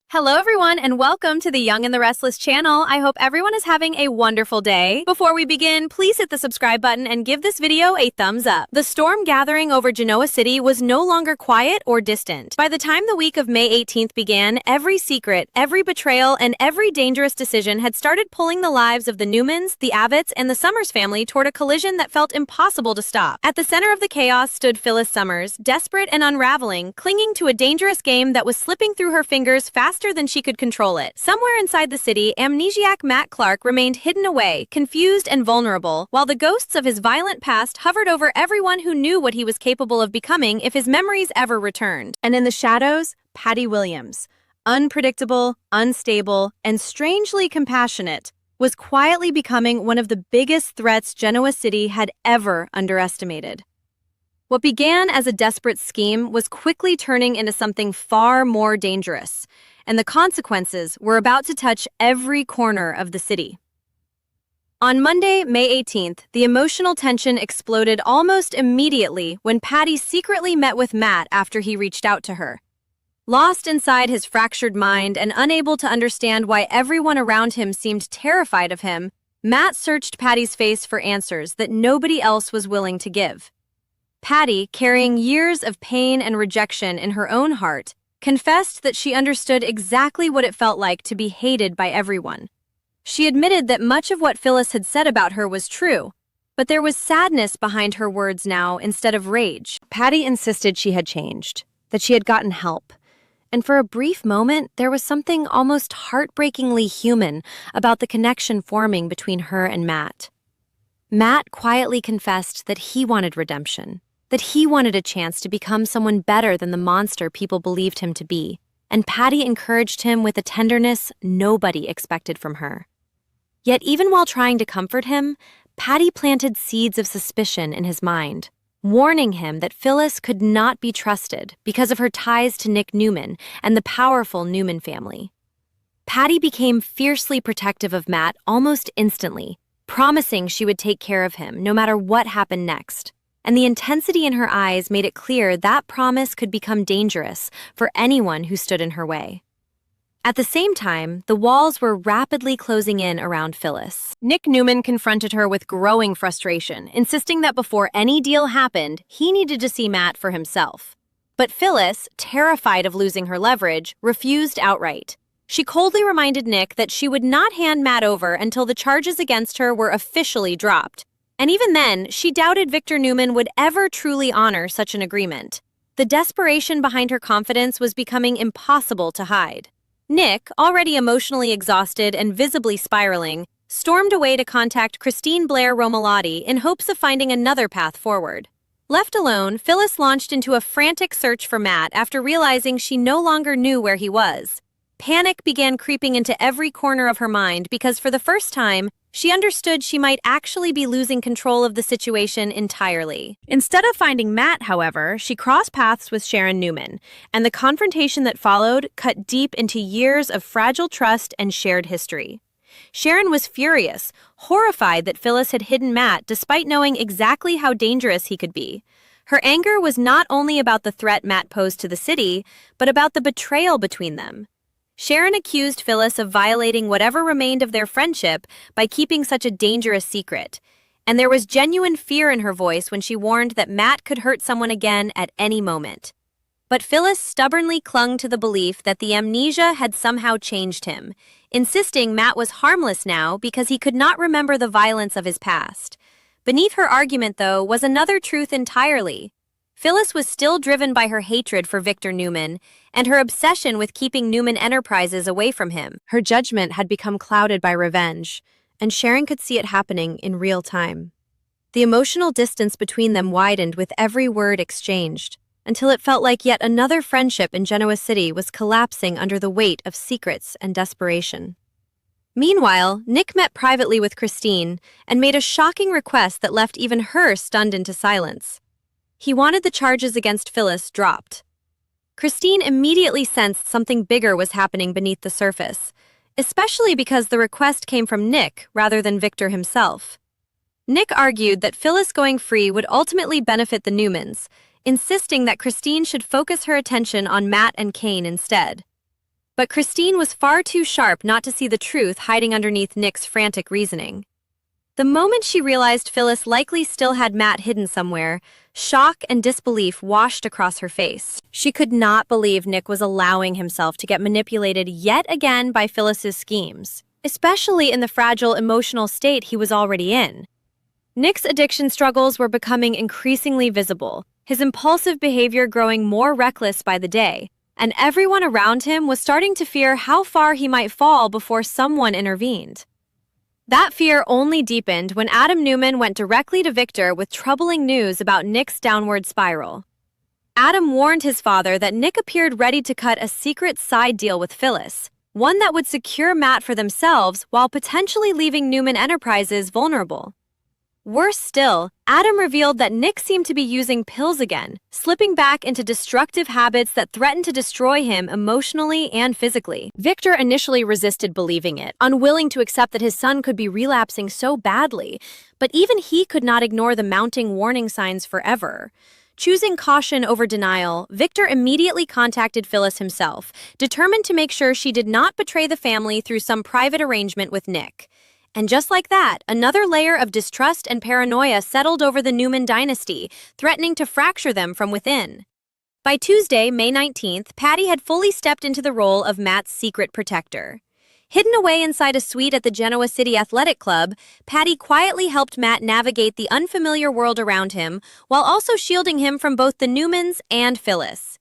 Hello everyone and welcome to the Young and the Restless channel. I hope everyone is having a wonderful day. Before we begin, please hit the subscribe button and give this video a thumbs up. The storm gathering over Genoa City was no longer quiet or distant. By the time the week of May 18th began, every secret, every betrayal, and every dangerous decision had started pulling the lives of the Newmans, the Abbotts, and the Summers family toward a collision that felt impossible to stop. At the center of the chaos stood Phyllis Summers, desperate and unraveling, clinging to a dangerous game that was slipping through her fingers faster than she could control it. Somewhere inside the city, amnesiac Matt Clark remained hidden away, confused and vulnerable, while the ghosts of his violent past hovered over everyone who knew what he was capable of becoming if his memories ever returned. And in the shadows, Patty Williams, unpredictable, unstable, and strangely compassionate, was quietly becoming one of the biggest threats Genoa City had ever underestimated. What began as a desperate scheme was quickly turning into something far more dangerous, and the consequences were about to touch every corner of the city. On Monday, May 18th, the emotional tension exploded almost immediately when Patty secretly met with Matt after he reached out to her. Lost inside his fractured mind and unable to understand why everyone around him seemed terrified of him, Matt searched Patty's face for answers that nobody else was willing to give. Patty, carrying years of pain and rejection in her own heart, confessed that she understood exactly what it felt like to be hated by everyone. She admitted that much of what Phyllis had said about her was true, but there was sadness behind her words now instead of rage. Patty insisted she had changed, that she had gotten help, and for a brief moment there was something almost heartbreakingly human about the connection forming between her and Matt. Matt quietly confessed that he wanted redemption, that he wanted a chance to become someone better than the monster people believed him to be, and Patty encouraged him with a tenderness nobody expected from her. Yet even while trying to comfort him, Patty planted seeds of suspicion in his mind, warning him that Phyllis could not be trusted because of her ties to Nick Newman and the powerful Newman family. Patty became fiercely protective of Matt almost instantly, promising she would take care of him no matter what happened next. And the intensity in her eyes made it clear that promise could become dangerous for anyone who stood in her way. At the same time, the walls were rapidly closing in around Phyllis. Nick Newman confronted her with growing frustration, insisting that before any deal happened, he needed to see Matt for himself. But Phyllis, terrified of losing her leverage, refused outright. She coldly reminded Nick that she would not hand Matt over until the charges against her were officially dropped. And even then, she doubted Victor Newman would ever truly honor such an agreement. The desperation behind her confidence was becoming impossible to hide. Nick, already emotionally exhausted and visibly spiraling, stormed away to contact Christine Blair Romalotti in hopes of finding another path forward. Left alone, Phyllis launched into a frantic search for Matt after realizing she no longer knew where he was. Panic began creeping into every corner of her mind because for the first time, she understood she might actually be losing control of the situation entirely. Instead of finding Matt, however, she crossed paths with Sharon Newman, and the confrontation that followed cut deep into years of fragile trust and shared history. Sharon was furious, horrified that Phyllis had hidden Matt despite knowing exactly how dangerous he could be. Her anger was not only about the threat Matt posed to the city, but about the betrayal between them. Sharon accused Phyllis of violating whatever remained of their friendship by keeping such a dangerous secret, and there was genuine fear in her voice when she warned that Matt could hurt someone again at any moment. But Phyllis stubbornly clung to the belief that the amnesia had somehow changed him, insisting Matt was harmless now because he could not remember the violence of his past. Beneath her argument, though, was another truth entirely. Phyllis was still driven by her hatred for Victor Newman and her obsession with keeping Newman Enterprises away from him. Her judgment had become clouded by revenge, and Sharon could see it happening in real time. The emotional distance between them widened with every word exchanged, until it felt like yet another friendship in Genoa City was collapsing under the weight of secrets and desperation. Meanwhile, Nick met privately with Christine and made a shocking request that left even her stunned into silence. He wanted the charges against Phyllis dropped. Christine immediately sensed something bigger was happening beneath the surface, especially because the request came from Nick rather than Victor himself. Nick argued that Phyllis going free would ultimately benefit the Newmans, insisting that Christine should focus her attention on Matt and Kane instead. But Christine was far too sharp not to see the truth hiding underneath Nick's frantic reasoning. The moment she realized Phyllis likely still had Matt hidden somewhere, shock and disbelief washed across her face. She could not believe Nick was allowing himself to get manipulated yet again by Phyllis's schemes, especially in the fragile emotional state he was already in. Nick's addiction struggles were becoming increasingly visible, his impulsive behavior growing more reckless by the day, and everyone around him was starting to fear how far he might fall before someone intervened. That fear only deepened when Adam Newman went directly to Victor with troubling news about Nick's downward spiral. Adam warned his father that Nick appeared ready to cut a secret side deal with Phyllis, one that would secure Matt for themselves while potentially leaving Newman Enterprises vulnerable. Worse still, Adam revealed that Nick seemed to be using pills again, slipping back into destructive habits that threatened to destroy him emotionally and physically. Victor initially resisted believing it, unwilling to accept that his son could be relapsing so badly, but even he could not ignore the mounting warning signs forever. Choosing caution over denial, Victor immediately contacted Phyllis himself, determined to make sure she did not betray the family through some private arrangement with Nick. And just like that, another layer of distrust and paranoia settled over the Newman dynasty, threatening to fracture them from within. By Tuesday, May 19th, Patty had fully stepped into the role of Matt's secret protector. Hidden away inside a suite at the Genoa City Athletic Club, Patty quietly helped Matt navigate the unfamiliar world around him, while also shielding him from both the Newmans and Phyllis.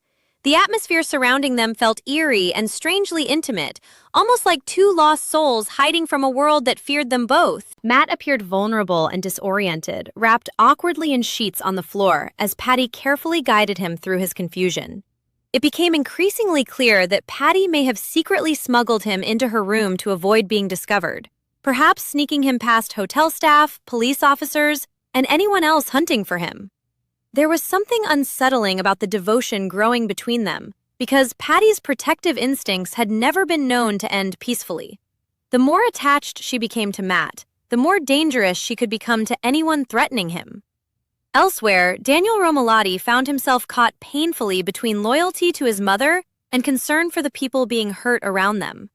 The atmosphere surrounding them felt eerie and strangely intimate, almost like two lost souls hiding from a world that feared them both. Matt appeared vulnerable and disoriented, wrapped awkwardly in sheets on the floor as Patty carefully guided him through his confusion. It became increasingly clear that Patty may have secretly smuggled him into her room to avoid being discovered, perhaps sneaking him past hotel staff, police officers, and anyone else hunting for him. There was something unsettling about the devotion growing between them, because Patty's protective instincts had never been known to end peacefully. The more attached she became to Matt, the more dangerous she could become to anyone threatening him. Elsewhere, Daniel Romalotti found himself caught painfully between loyalty to his mother and concern for the people being hurt around them.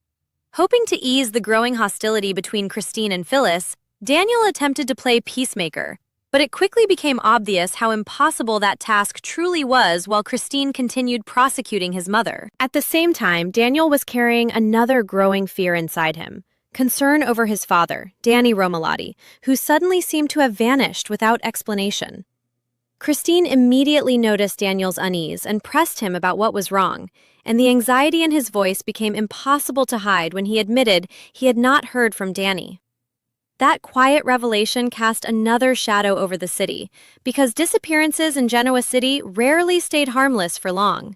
Hoping to ease the growing hostility between Christine and Phyllis, Daniel attempted to play peacemaker, but it quickly became obvious how impossible that task truly was while Christine continued prosecuting his mother. At the same time, Daniel was carrying another growing fear inside him, concern over his father, Danny Romalotti, who suddenly seemed to have vanished without explanation. Christine immediately noticed Daniel's unease and pressed him about what was wrong, and the anxiety in his voice became impossible to hide when he admitted he had not heard from Danny. That quiet revelation cast another shadow over the city, because disappearances in Genoa City rarely stayed harmless for long.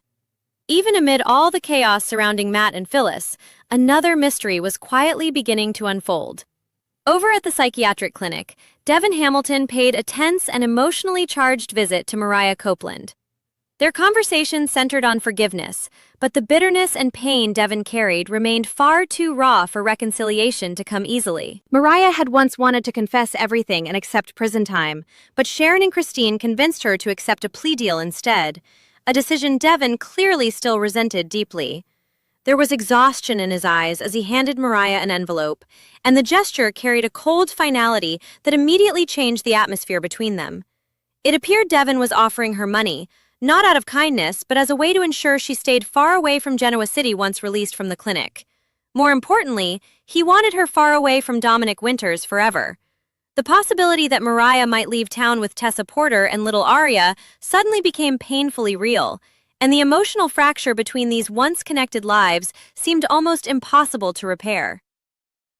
Even amid all the chaos surrounding Matt and Phyllis, another mystery was quietly beginning to unfold. Over at the psychiatric clinic, Devin Hamilton paid a tense and emotionally charged visit to Mariah Copeland. Their conversation centered on forgiveness, but the bitterness and pain Devin carried remained far too raw for reconciliation to come easily. Mariah had once wanted to confess everything and accept prison time, but Sharon and Christine convinced her to accept a plea deal instead, a decision Devin clearly still resented deeply. There was exhaustion in his eyes as he handed Mariah an envelope, and the gesture carried a cold finality that immediately changed the atmosphere between them. It appeared Devin was offering her money, not out of kindness, but as a way to ensure she stayed far away from Genoa City once released from the clinic. More importantly, he wanted her far away from Dominic Winters forever. The possibility that Mariah might leave town with Tessa Porter and little Aria suddenly became painfully real, and the emotional fracture between these once-connected lives seemed almost impossible to repair.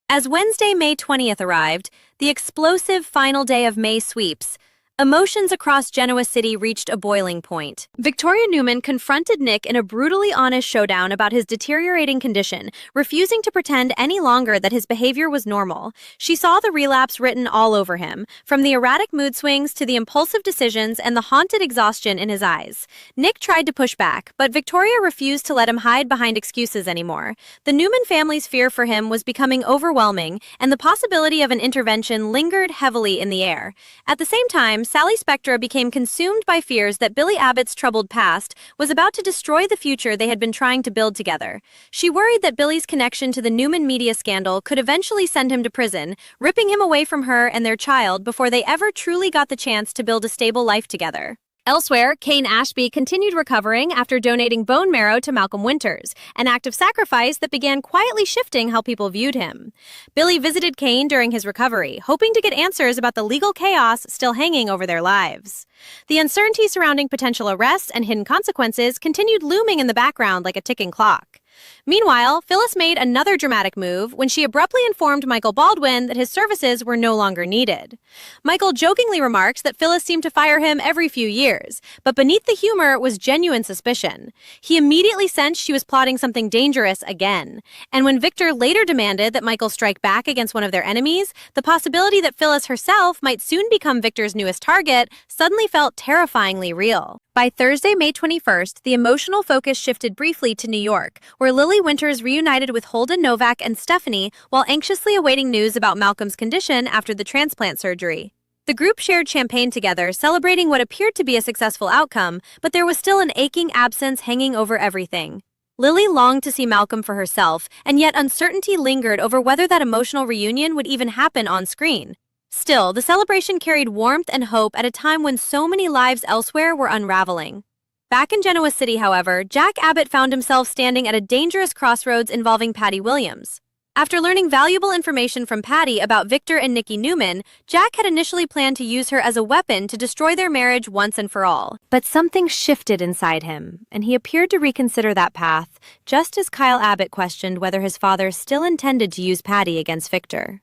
As Wednesday, May 20th arrived, the explosive final day of May sweeps, emotions across Genoa City reached a boiling point. Victoria Newman confronted Nick in a brutally honest showdown about his deteriorating condition, refusing to pretend any longer that his behavior was normal. She saw the relapse written all over him, from the erratic mood swings to the impulsive decisions and the haunted exhaustion in his eyes. Nick tried to push back, but Victoria refused to let him hide behind excuses anymore. The Newman family's fear for him was becoming overwhelming, and the possibility of an intervention lingered heavily in the air. At the same time, Sally Spectra became consumed by fears that Billy Abbott's troubled past was about to destroy the future they had been trying to build together. She worried that Billy's connection to the Newman media scandal could eventually send him to prison, ripping him away from her and their child before they ever truly got the chance to build a stable life together. Elsewhere, Kane Ashby continued recovering after donating bone marrow to Malcolm Winters, an act of sacrifice that began quietly shifting how people viewed him. Billy visited Kane during his recovery, hoping to get answers about the legal chaos still hanging over their lives. The uncertainty surrounding potential arrests and hidden consequences continued looming in the background like a ticking clock. Meanwhile, Phyllis made another dramatic move when she abruptly informed Michael Baldwin that his services were no longer needed. Michael jokingly remarked that Phyllis seemed to fire him every few years, but beneath the humor was genuine suspicion. He immediately sensed she was plotting something dangerous again. And when Victor later demanded that Michael strike back against one of their enemies, the possibility that Phyllis herself might soon become Victor's newest target suddenly felt terrifyingly real. By Thursday, May 21st, the emotional focus shifted briefly to New York, where Lily Winters reunited with Holden Novak and Stephanie while anxiously awaiting news about Malcolm's condition after the transplant surgery. The group shared champagne together, celebrating what appeared to be a successful outcome, but there was still an aching absence hanging over everything. Lily longed to see Malcolm for herself, and yet uncertainty lingered over whether that emotional reunion would even happen on screen. Still, the celebration carried warmth and hope at a time when so many lives elsewhere were unraveling. Back in Genoa City, however, Jack Abbott found himself standing at a dangerous crossroads involving Patty Williams. After learning valuable information from Patty about Victor and Nikki Newman, Jack had initially planned to use her as a weapon to destroy their marriage once and for all. But something shifted inside him, and he appeared to reconsider that path, just as Kyle Abbott questioned whether his father still intended to use Patty against Victor.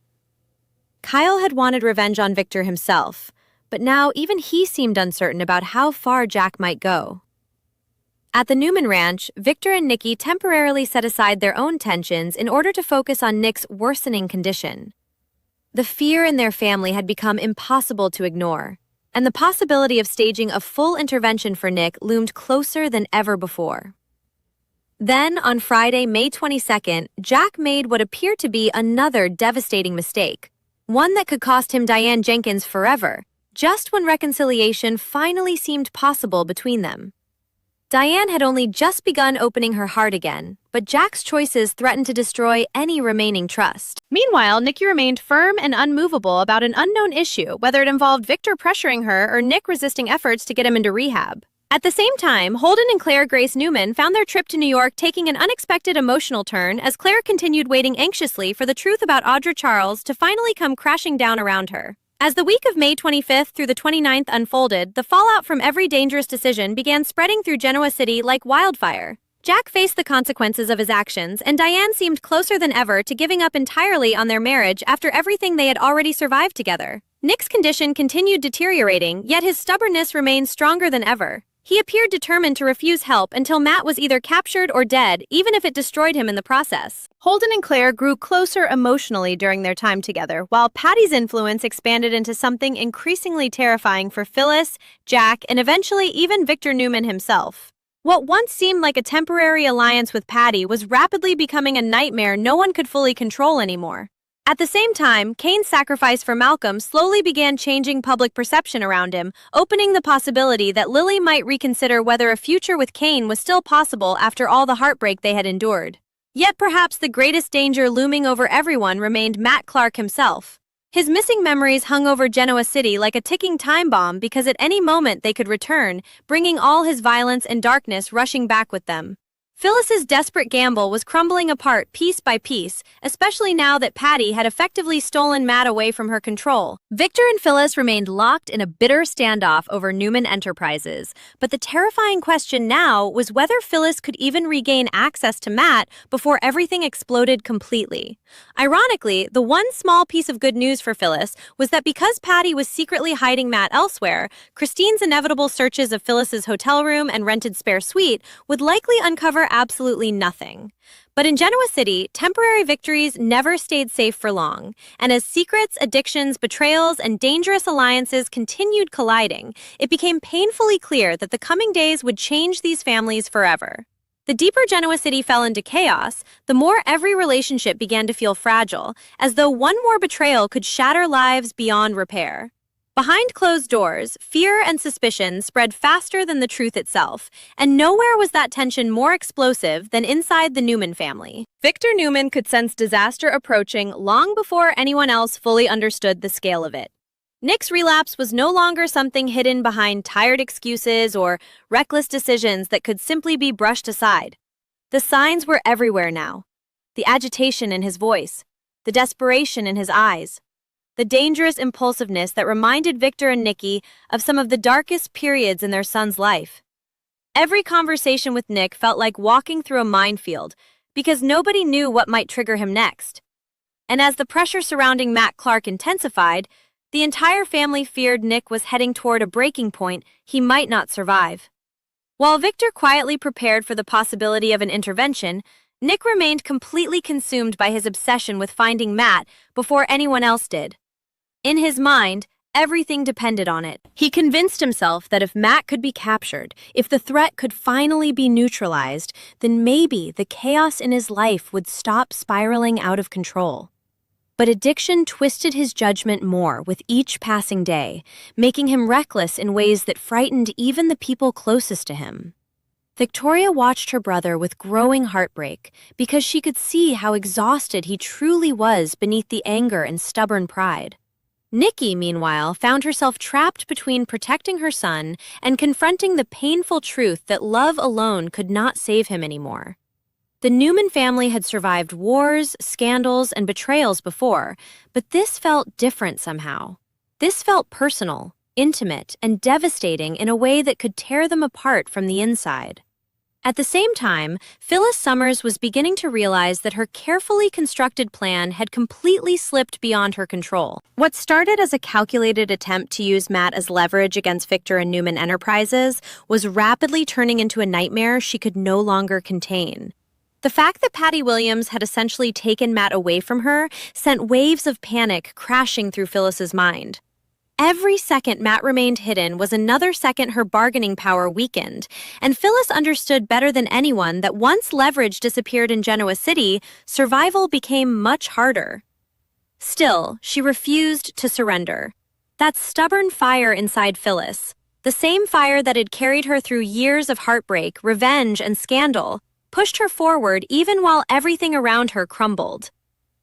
Kyle had wanted revenge on Victor himself, but now even he seemed uncertain about how far Jack might go. At the Newman Ranch, Victor and Nikki temporarily set aside their own tensions in order to focus on Nick's worsening condition. The fear in their family had become impossible to ignore, and the possibility of staging a full intervention for Nick loomed closer than ever before. Then, on Friday, May 22nd, Jack made what appeared to be another devastating mistake. One that could cost him Diane Jenkins forever, just when reconciliation finally seemed possible between them. Diane had only just begun opening her heart again, but Jack's choices threatened to destroy any remaining trust. Meanwhile, Nikki remained firm and unmovable about an unknown issue, whether it involved Victor pressuring her or Nick resisting efforts to get him into rehab. At the same time, Holden and Claire Grace Newman found their trip to New York taking an unexpected emotional turn as Claire continued waiting anxiously for the truth about Audra Charles to finally come crashing down around her. As the week of May 25th through the 29th unfolded, the fallout from every dangerous decision began spreading through Genoa City like wildfire. Jack faced the consequences of his actions, and Diane seemed closer than ever to giving up entirely on their marriage after everything they had already survived together. Nick's condition continued deteriorating, yet his stubbornness remained stronger than ever. He appeared determined to refuse help until Matt was either captured or dead, even if it destroyed him in the process. Holden and Claire grew closer emotionally during their time together, while Patty's influence expanded into something increasingly terrifying for Phyllis, Jack, and eventually even Victor Newman himself. What once seemed like a temporary alliance with Patty was rapidly becoming a nightmare no one could fully control anymore. At the same time, Kane's sacrifice for Malcolm slowly began changing public perception around him, opening the possibility that Lily might reconsider whether a future with Kane was still possible after all the heartbreak they had endured. Yet perhaps the greatest danger looming over everyone remained Matt Clark himself. His missing memories hung over Genoa City like a ticking time bomb because at any moment they could return, bringing all his violence and darkness rushing back with them. Phyllis's desperate gamble was crumbling apart piece by piece, especially now that Patty had effectively stolen Matt away from her control. Victor and Phyllis remained locked in a bitter standoff over Newman Enterprises, but the terrifying question now was whether Phyllis could even regain access to Matt before everything exploded completely. Ironically, the one small piece of good news for Phyllis was that because Patty was secretly hiding Matt elsewhere, Christine's inevitable searches of Phyllis's hotel room and rented spare suite would likely uncover absolutely nothing. But in Genoa City, temporary victories never stayed safe for long, and as secrets, addictions, betrayals, and dangerous alliances continued colliding, it became painfully clear that the coming days would change these families forever. The deeper Genoa City fell into chaos, the more every relationship began to feel fragile, as though one more betrayal could shatter lives beyond repair. Behind closed doors, fear and suspicion spread faster than the truth itself, and nowhere was that tension more explosive than inside the Newman family. Victor Newman could sense disaster approaching long before anyone else fully understood the scale of it. Nick's relapse was no longer something hidden behind tired excuses or reckless decisions that could simply be brushed aside. The signs were everywhere now. The agitation in his voice, the desperation in his eyes, the dangerous impulsiveness that reminded Victor and Nikki of some of the darkest periods in their son's life. Every conversation with Nick felt like walking through a minefield because nobody knew what might trigger him next. And as the pressure surrounding Matt Clark intensified, the entire family feared Nick was heading toward a breaking point he might not survive. While Victor quietly prepared for the possibility of an intervention, Nick remained completely consumed by his obsession with finding Matt before anyone else did. In his mind, everything depended on it. He convinced himself that if Matt could be captured, if the threat could finally be neutralized, then maybe the chaos in his life would stop spiraling out of control. But addiction twisted his judgment more with each passing day, making him reckless in ways that frightened even the people closest to him. Victoria watched her brother with growing heartbreak because she could see how exhausted he truly was beneath the anger and stubborn pride. Nikki, meanwhile, found herself trapped between protecting her son and confronting the painful truth that love alone could not save him anymore. The Newman family had survived wars, scandals, and betrayals before, but this felt different somehow. This felt personal, intimate, and devastating in a way that could tear them apart from the inside. At the same time, Phyllis Summers was beginning to realize that her carefully constructed plan had completely slipped beyond her control. What started as a calculated attempt to use Matt as leverage against Victor and Newman Enterprises was rapidly turning into a nightmare she could no longer contain. The fact that Patty Williams had essentially taken Matt away from her sent waves of panic crashing through Phyllis's mind. Every second Matt remained hidden was another second her bargaining power weakened, and Phyllis understood better than anyone that once leverage disappeared in Genoa City, survival became much harder. Still, she refused to surrender. That stubborn fire inside Phyllis, the same fire that had carried her through years of heartbreak, revenge, and scandal, pushed her forward even while everything around her crumbled.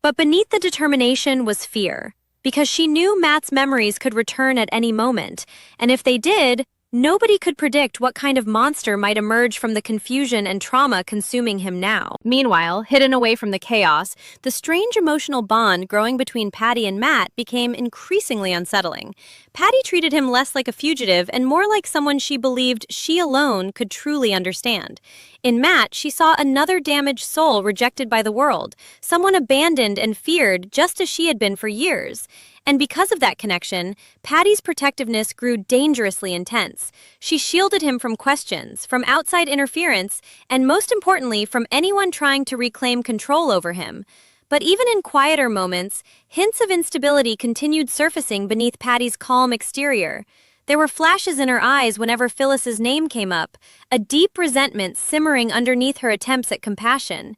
But beneath the determination was fear, because she knew Matt's memories could return at any moment, and if they did, nobody could predict what kind of monster might emerge from the confusion and trauma consuming him now. Meanwhile, hidden away from the chaos, the strange emotional bond growing between Patty and Matt became increasingly unsettling. Patty treated him less like a fugitive and more like someone she believed she alone could truly understand. In Matt, she saw another damaged soul rejected by the world, someone abandoned and feared just as she had been for years. And because of that connection, Patty's protectiveness grew dangerously intense. She shielded him from questions, from outside interference, and most importantly, from anyone trying to reclaim control over him. But even in quieter moments, hints of instability continued surfacing beneath Patty's calm exterior. There were flashes in her eyes whenever Phyllis's name came up, a deep resentment simmering underneath her attempts at compassion.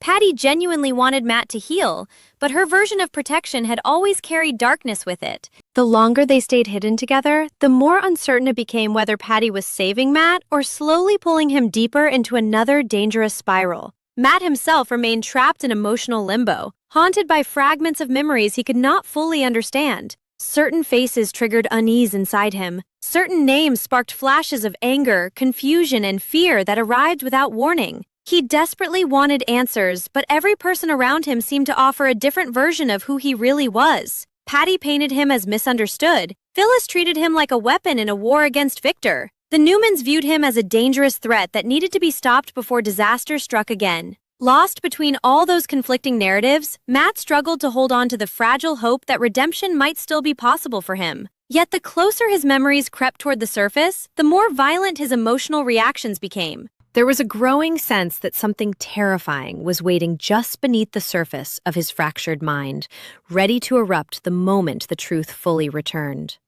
Patty genuinely wanted Matt to heal, but her version of protection had always carried darkness with it. The longer they stayed hidden together, the more uncertain it became whether Patty was saving Matt or slowly pulling him deeper into another dangerous spiral. Matt himself remained trapped in emotional limbo, haunted by fragments of memories he could not fully understand. Certain faces triggered unease inside him. Certain names sparked flashes of anger, confusion, and fear that arrived without warning. He desperately wanted answers, but every person around him seemed to offer a different version of who he really was. Patty painted him as misunderstood. Phyllis treated him like a weapon in a war against Victor. The Newmans viewed him as a dangerous threat that needed to be stopped before disaster struck again. Lost between all those conflicting narratives, Matt struggled to hold on to the fragile hope that redemption might still be possible for him. Yet the closer his memories crept toward the surface, the more violent his emotional reactions became. There was a growing sense that something terrifying was waiting just beneath the surface of his fractured mind, ready to erupt the moment the truth fully returned.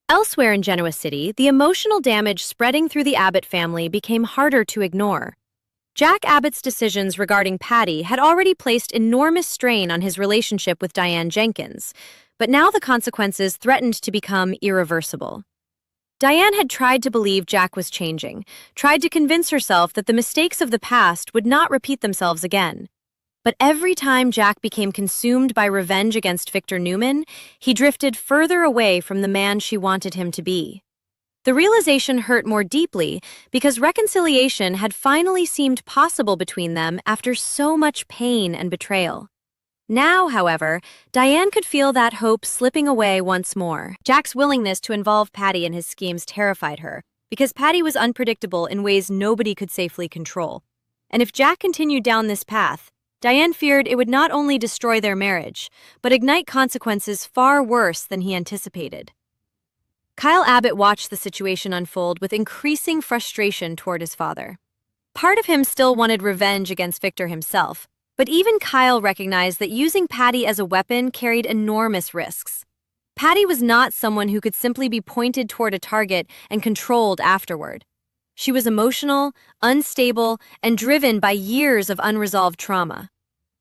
Elsewhere in Genoa City, the emotional damage spreading through the Abbott family became harder to ignore. Jack Abbott's decisions regarding Patty had already placed enormous strain on his relationship with Diane Jenkins, but now the consequences threatened to become irreversible. Diane had tried to believe Jack was changing, tried to convince herself that the mistakes of the past would not repeat themselves again. But every time Jack became consumed by revenge against Victor Newman, he drifted further away from the man she wanted him to be. The realization hurt more deeply because reconciliation had finally seemed possible between them after so much pain and betrayal. Now, however, Diane could feel that hope slipping away once more. Jack's willingness to involve Patty in his schemes terrified her, because Patty was unpredictable in ways nobody could safely control. And if Jack continued down this path, Diane feared it would not only destroy their marriage, but ignite consequences far worse than he anticipated. Kyle Abbott watched the situation unfold with increasing frustration toward his father. Part of him still wanted revenge against Victor himself, but even Kyle recognized that using Patty as a weapon carried enormous risks. Patty was not someone who could simply be pointed toward a target and controlled afterward. She was emotional, unstable, and driven by years of unresolved trauma.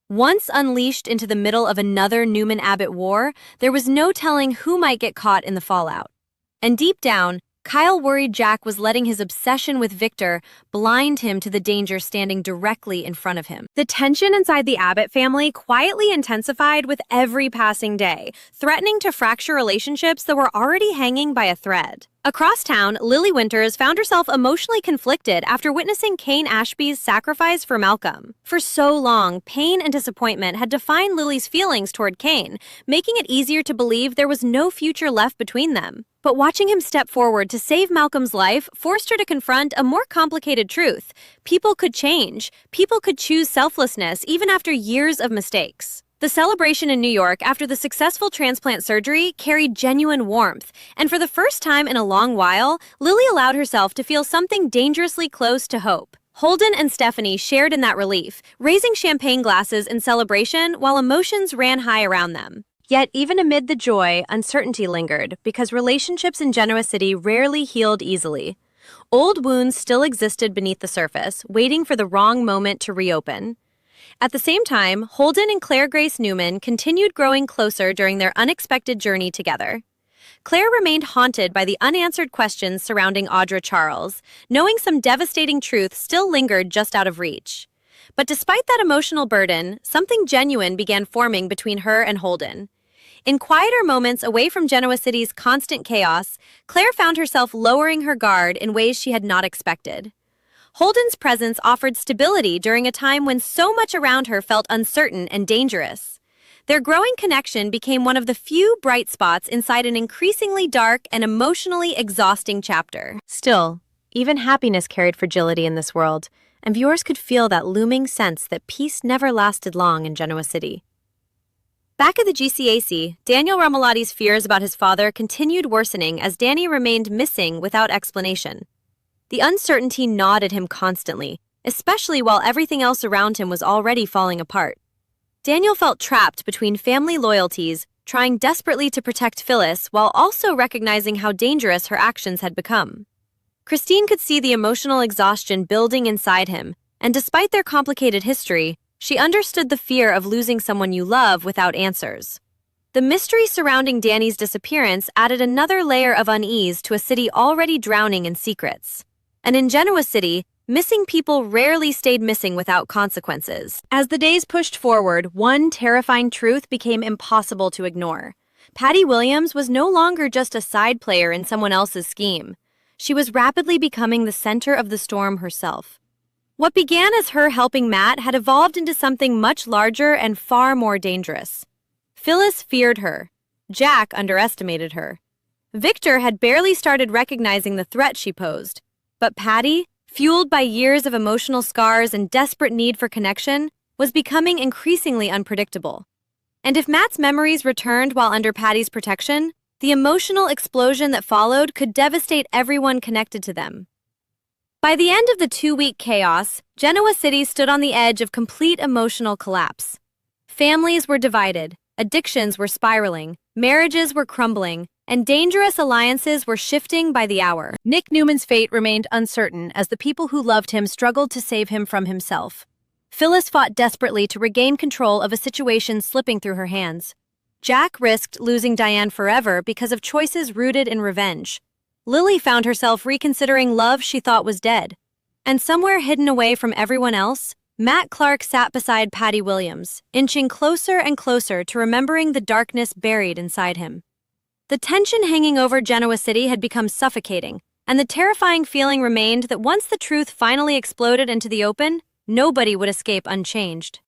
Once unleashed into the middle of another Newman-Abbott war, there was no telling who might get caught in the fallout. And deep down, Kyle worried Jack was letting his obsession with Victor blind him to the danger standing directly in front of him. The tension inside the Abbott family quietly intensified with every passing day, threatening to fracture relationships that were already hanging by a thread. Across town, Lily Winters found herself emotionally conflicted after witnessing Kane Ashby's sacrifice for Malcolm. For so long, pain and disappointment had defined Lily's feelings toward Kane, making it easier to believe there was no future left between them. But watching him step forward to save Malcolm's life forced her to confront a more complicated truth. People could change. People could choose selflessness even after years of mistakes. The celebration in New York after the successful transplant surgery carried genuine warmth, and for the first time in a long while, Lily allowed herself to feel something dangerously close to hope. Holden and Stephanie shared in that relief, raising champagne glasses in celebration while emotions ran high around them. Yet, even amid the joy, uncertainty lingered, because relationships in Genoa City rarely healed easily. Old wounds still existed beneath the surface, waiting for the wrong moment to reopen. At the same time, Holden and Claire Grace Newman continued growing closer during their unexpected journey together. Claire remained haunted by the unanswered questions surrounding Audra Charles, knowing some devastating truth still lingered just out of reach. But despite that emotional burden, something genuine began forming between her and Holden. In quieter moments away from Genoa City's constant chaos, Claire found herself lowering her guard in ways she had not expected. Holden's presence offered stability during a time when so much around her felt uncertain and dangerous. Their growing connection became one of the few bright spots inside an increasingly dark and emotionally exhausting chapter. Still, even happiness carried fragility in this world, and viewers could feel that looming sense that peace never lasted long in Genoa City. Back at the GCAC, Daniel Romolotti's fears about his father continued worsening as Danny remained missing without explanation. The uncertainty gnawed at him constantly, especially while everything else around him was already falling apart. Daniel felt trapped between family loyalties, trying desperately to protect Phyllis while also recognizing how dangerous her actions had become. Christine could see the emotional exhaustion building inside him, and despite their complicated history, she understood the fear of losing someone you love without answers. The mystery surrounding Danny's disappearance added another layer of unease to a city already drowning in secrets. And in Genoa City, missing people rarely stayed missing without consequences. As the days pushed forward, one terrifying truth became impossible to ignore. Patty Williams was no longer just a side player in someone else's scheme. She was rapidly becoming the center of the storm herself. What began as her helping Matt had evolved into something much larger and far more dangerous. Phyllis feared her. Jack underestimated her. Victor had barely started recognizing the threat she posed. But Patty, fueled by years of emotional scars and desperate need for connection, was becoming increasingly unpredictable. And if Matt's memories returned while under Patty's protection, the emotional explosion that followed could devastate everyone connected to them. By the end of the 2-week chaos, Genoa City stood on the edge of complete emotional collapse. Families were divided, addictions were spiraling, marriages were crumbling, and dangerous alliances were shifting by the hour. Nick Newman's fate remained uncertain as the people who loved him struggled to save him from himself. Phyllis fought desperately to regain control of a situation slipping through her hands. Jack risked losing Diane forever because of choices rooted in revenge. Lily found herself reconsidering love she thought was dead. And somewhere hidden away from everyone else, Matt Clark sat beside Patty Williams, inching closer and closer to remembering the darkness buried inside him. The tension hanging over Genoa City had become suffocating, and the terrifying feeling remained that once the truth finally exploded into the open, nobody would escape unchanged.